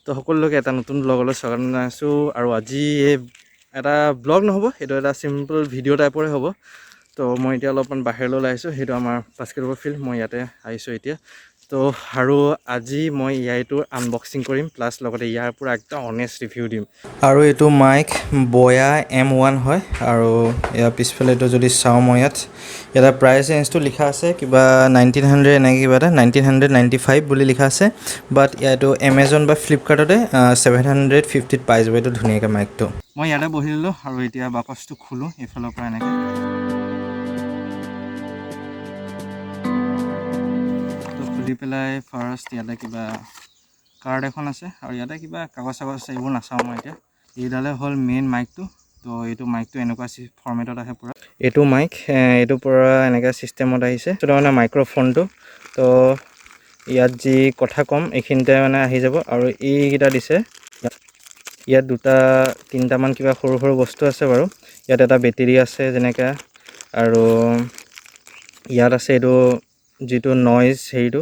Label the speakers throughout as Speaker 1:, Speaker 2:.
Speaker 1: তো সকলোকে এটা নতুন ব্লগলৈ স্বাগতম জনাইছোঁ আৰু আজি এই এটা ব্লগ নহ'ব, এইটো এটা চিম্পল ভিডিঅ' টাইপৰে হ'ব। তো মই এতিয়া অলপমান বাহিৰলৈ ওলাই আহিছোঁ, সেইটো আমাৰ বাস্কেটবল ফিল্ড, মই ইয়াতে আহিছোঁ এতিয়া। তো আৰু আজি মই ইয়াৰটো আনবক্সিং কৰিম, প্লাছ লগতে ইয়াৰ পৰা একদম অনেষ্ট ৰিভিউ দিম। আৰু এইটো মাইক বয়া M1 হয়, আৰু ইয়াৰ পিছফালে এইটো যদি চাওঁ মই ইয়াতে প্ৰাইচ ৰেঞ্জটো লিখা আছে কিবা 1900 এনেকৈ কিবা এটা 1995 বুলি লিখা আছে, বাট ইয়াতো এমেজন বা ফ্লিপকাৰ্টতে 750ত পাই যাব এইটো ধুনীয়াকৈ মাইকটো। মই ইয়াতে বহি ল'লোঁ আৰু এতিয়া বাকচটো খোলোঁ এইফালৰ পৰা এনেকৈ। তো খুলি পেলাই ফাৰ্ষ্ট ইয়াতে কিবা কাৰ্ড এখন আছে আৰু ইয়াতে কিবা কাগজ চাগজ আছে, এইবোৰ নাচাওঁ মই এতিয়া। এইডালে হ'ল মেইন মাইকটো। তো এইটো মাইকটো এনেকুৱা ফৰ্মেটত আহে পূৰা। এইটো মাইক এইটোৰ পৰা এনেকৈ ছিষ্টেমত আহিছে, এইটো মানে মাইক্ৰ'ফোনটো। তো ইয়াত যি কথা ক'ম এইখিনিতে মানে আহি যাব, আৰু এইকেইটা দিছে ইয়াত তিনিটামান কিবা সৰু সৰু বস্তু আছে বাৰু। ইয়াত এটা বেটেৰী আছে যেনেকৈ, আৰু ইয়াত আছে এইটো যিটো নইজ হেৰিটো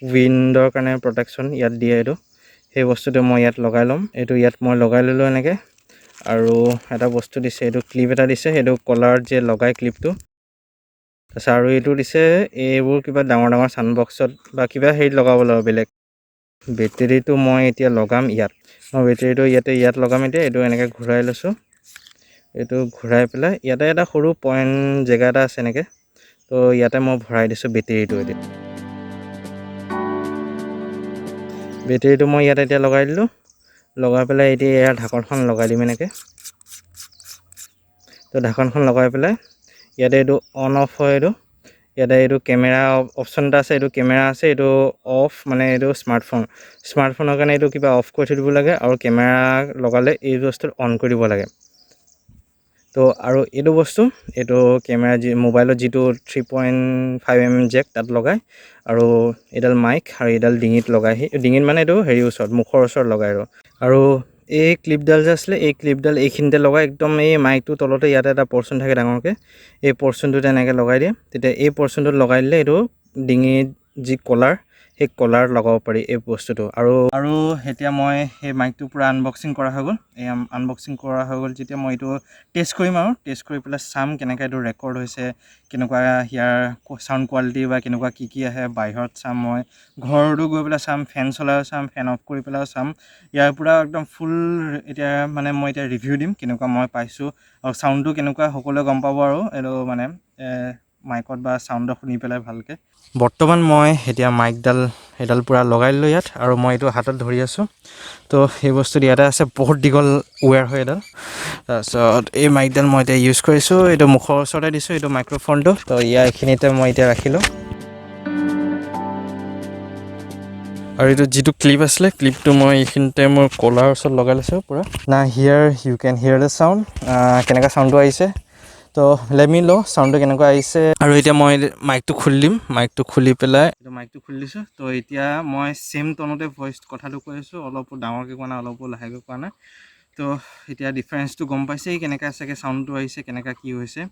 Speaker 1: উইণ্ডৰ কাৰণে প্ৰটেকশ্যন ইয়াত দিয়ে, এইটো সেই বস্তুটো মই ইয়াত লগাই ল'ম। এইটো ইয়াত মই লগাই ল'লোঁ এনেকৈ। আৰু এটা বস্তু দিছে, এইটো ক্লিপ এটা দিছে, সেইটো কলাৰত যে লগাই ক্লিপটো। তাৰপিছত আৰু এইটো দিছে, এইবোৰ কিবা ডাঙৰ ডাঙৰ ছাউণ্ডবক্সত বা কিবা হেৰিত লগাব লাগিব বেলেগ। বেটেৰীটো মই এতিয়া লগাম ইয়াত, মই বেটেৰীটো ইয়াত লগাম এতিয়া। এইটো এনেকৈ ঘূৰাই লৈছোঁ, এইটো ঘূৰাই পেলাই ইয়াতে এটা সৰু পইণ্ট জেগা এটা আছে এনেকৈ। তো ইয়াতে মই ভৰাই দিছোঁ বেটেৰীটো। বেটেৰীটো মই ইয়াত এতিয়া লগাই দিলোঁ, লগাই পেলাই এতিয়া ইয়াৰ ঢাকনখন লগাই দিম এনেকৈ। তো ঢাকনখন লগাই পেলাই ইয়াতে এইটো অন অফ হয়, ইয়াতে এইটো কেমেৰা অপশ্যন এটা আছে, এইটো কেমেৰা আছে, এইটো অফ মানে এইটো স্মাৰ্টফোনৰ কাৰণে এইটো কিবা অফ কৰি থৈ দিব লাগে, আৰু কেমেৰা লগালে এই বস্তুটো অন কৰি দিব লাগে। তো আৰু এইটো বস্তু এইটো কেমেৰা মোবাইলত যিটো 3.5mm জেক তাত লগায়, আৰু এইডাল মাইক আৰু এইডাল ডিঙিত লগাই, ডিঙিত মানে এইটো হেৰিৰ ওচৰত মুখৰ ওচৰত লগায়। আৰু এই ক্লিপডাল যে আছিলে, এই ক্লিপডাল এইখিনিতে লগাই একদম এই মাইকটোৰ তলতে ইয়াতে এটা পৰ্চন থাকে ডাঙৰকৈ, এই পৰ্চনটোত এনেকৈ লগাই দিয়ে। তেতিয়া এই পৰ্চনটোত লগাই দিলে এইটো ডিঙিত যি কলাৰ, সেই কলাৰত লগাব পাৰি এই বস্তুটো। আৰু এতিয়া মই সেই মাইকটো পূৰা আনবক্সিং কৰা হৈ গ'ল। এই আনবক্সিং কৰা হৈ গ'ল যেতিয়া মই এইটো টেষ্ট কৰিম, আৰু টেষ্ট কৰি পেলাই চাম কেনেকৈ এইটো ৰেকৰ্ড হৈছে, কেনেকুৱা ইয়াৰ চাউণ্ড কোৱালিটি বা কেনেকুৱা কি আহে। বাহিৰত চাম, মই ঘৰতো গৈ পেলাই চাম, ফেন চলাইও চাম, ফেন অফ কৰি পেলাইও চাম। ইয়াৰ পৰা একদম ফুল এতিয়া মানে মই এতিয়া ৰিভিউ দিম কেনেকুৱা মই পাইছোঁ, আৰু চাউণ্ডটো কেনেকুৱা সকলোৱে গম পাব, আৰু এইটো মানে মাইকত বা চাউণ্ডত শুনি পেলাই ভালকৈ। বৰ্তমান মই এতিয়া সেইডাল পূৰা লগাই দিলোঁ ইয়াত, আৰু মই এইটো হাতত ধৰি আছোঁ। তো সেই বস্তুটো ইয়াতে আছে, বহুত দীঘল ৱেৰ হয় এইডাল। তাৰপিছত এই মাইকডাল মই এতিয়া ইউজ কৰিছোঁ, এইটো মুখৰ ওচৰতে দিছোঁ, এইটো মাইক্ৰ'ফোনটো। তো এইখিনিতে মই এতিয়া ৰাখিলোঁ। আৰু এইটো যিটো ক্লিপ আছিলে, ক্লিপটো মই এইখিনিতে মোৰ কলাৰ ওচৰত লগাই লৈছোঁ পূৰা। Hear you can hear the sound, কেনেকুৱা চাউণ্ডটো আহিছে। তো লেট মি ল' চাউণ্ডটো কেনেকুৱা আহিছে। আৰু এতিয়া মই মাইকটো খুলি দিম, মাইকটো খুলি পেলাই মাইকটো খুলি দিছোঁ। তো এতিয়া মই ছেম টনতে কথাটো কৈ আছোঁ, অলপো ডাঙৰকৈ কোৱা নাই, অলপো লাহেকৈ কোৱা নাই। তো এতিয়া ডিফাৰেঞ্চটো গম পাইছেই, কেনেকৈ চাগে চাউণ্ডটো আহিছে, কেনেকুৱা কি হৈছে।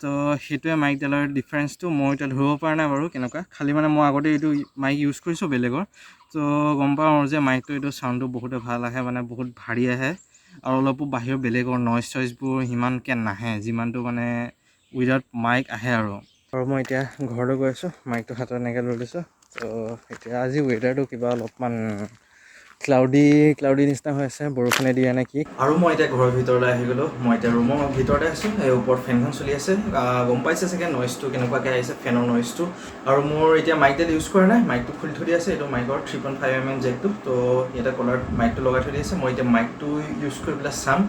Speaker 1: তো সেইটোৱে মাইকডালৰ ডিফাৰেঞ্চটো মই এতিয়া ধৰিব পৰা নাই বাৰু কেনেকুৱা। খালি মানে মই আগতে এইটো মাইক ইউজ কৰিছোঁ বেলেগৰ, তো গম পাওঁ যে মাইকটো এইটো চাউণ্ডটো বহুতে ভাল আহে, মানে বহুত ভাৰী আহে, আৰু অলপো বাহিৰৰ বেলেগৰ নইজ চইজবোৰ সিমানকৈ নাহে, যিমানটো মানে উইদাউট মাইক আহে। আৰু মই এতিয়া ঘৰলৈ গৈ আছোঁ, মাইকটো হাতত এনেকৈ লৈ লৈছোঁ। তো এতিয়া আজি ৱেডাৰটো কিবা অলপমান ক্লাউডি নিচিনা হৈ আছে, বৰষুণে দিয়ে নে কি। আৰু মই এতিয়া ঘৰৰ ভিতৰলৈ আহি গ'লোঁ, মই এতিয়া ৰুমৰ ভিতৰতে আছোঁ। এই ওপৰত ফেনখন চলি আছে, গম পাইছে চাগে নইজটো কেনেকুৱাকৈ আহিছে, ফেনৰ নইজটো। আৰু মোৰ এতিয়া মাইকডাল ইউজ কৰা নাই, মাইকটো খুলি থৈ দিয়া আছে, এইটো মাইকৰ 3.5mm জেকটো। তো ইয়াতে কলাৰত মাইকটো লগাই থৈ দিয়া আছে। মই এতিয়া মাইকটো ইউজ কৰি পেলাই চাম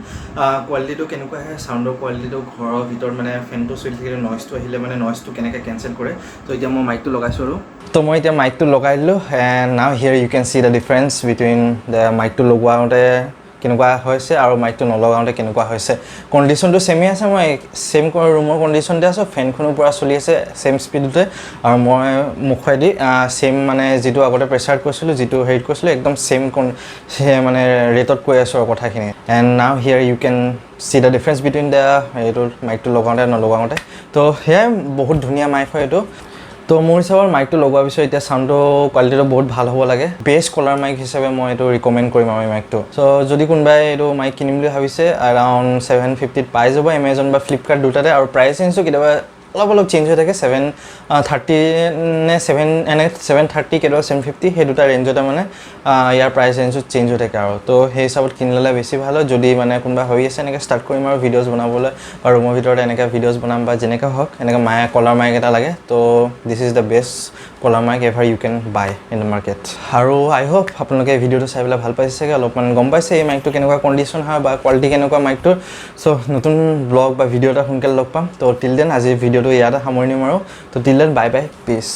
Speaker 1: কোৱালিটিটো কেনেকুৱা আহে, চাউণ্ডৰ কোৱালিটিটো ঘৰৰ ভিতৰত মানে ফেনটো চলি থাকিলে নইজটো আহিলে মানে নইজটো কেনেকৈ কেনচেল কৰে। তো এতিয়া মই মাইকটো লগাইছোঁ, আৰু তো মই এতিয়া মাইকটো লগাই দিলোঁ। And now hear you can see the difference between the মাইকটো লগোৱাওঁতে কেনেকুৱা হৈছে আৰু মাইকটো নলগাওঁতে কেনেকুৱা হৈছে। কণ্ডিশ্যনটো ছেমেই আছে, মই ছেম ৰুমৰ কণ্ডিশ্যনতে আছোঁ, ফেনখনো পূৰা চলি আছে ছেম স্পীডতে। আৰু মই মুখেদি ছেম মানে যিটো আগতে প্ৰেছাৰত কৈছিলোঁ, যিটো হেৰিত কৈছিলোঁ, একদম ছেম মানে ৰেটত কৈ আছোঁ আৰু কথাখিনি। And now hear you can see the difference between the এইটো মাইকটো লগাওঁতে নলগাওঁতে। তো সেয়াই বহুত ধুনীয়া মাইক হয় এইটো।
Speaker 2: তো মোৰ হিচাপত মাইকটো লগোৱাৰ পিছত এতিয়া চাউণ্ডটো কোৱালিটিটো বহুত ভাল হ'ব লাগে বেষ্ট কলাৰ মাইক হিচাপে মই এইটো ৰিকমেণ্ড কৰিম আৰু এই মাইকটো চ' যদি কোনোবাই এইটো মাইক কিনিম বুলি ভাবিছে এৰাউণ্ড 750 পাই যাব এমেজন বা ফ্লিপকাৰ্ট দুটাতে আৰু প্ৰাইচ ৰেঞ্জটো কেতিয়াবা অলপ চেঞ্জ হৈ থাকে 730 নে 730 কেতিয়াবা 750 সেই দুটা ৰেঞ্জতে মানে ইয়াৰ প্ৰাইচ ৰেঞ্জটো চেঞ্জ হৈ থাকে আৰু তো সেই হিচাপত কিনি ল'লে বেছি ভাল হয় যদি মানে কোনোবা ভাবি আছে এনেকৈ ষ্টাৰ্ট কৰিম আৰু ভিডিঅ'জ বনাবলৈ বা ৰুমৰ ভিতৰত এনেকৈ ভিডিঅ'জ বনাম বা যেনেকৈ হওক এনেকৈ কলাৰ মাইক এটা লাগে তো this is the best colour mic ever you can buy in the market আৰু আই হোপ আপোনালোকে ভিডিঅ'টো চাই পেলাই ভাল পাইছে চাগে অলপমান গম পাইছে এই মাইকটো কেনেকুৱা কণ্ডিশ্যন হয় বা কোৱালিটি কেনেকুৱা মাইকটোৰ চ' নতুন ব্লগ বা ভিডিঅ' এটা সোনকালে লগ পাম তো টিল দেন আজি ভিডিঅ'টো ইয়াতে সামৰণি মাৰোঁ তো টিল দেন বাই বাই পিছ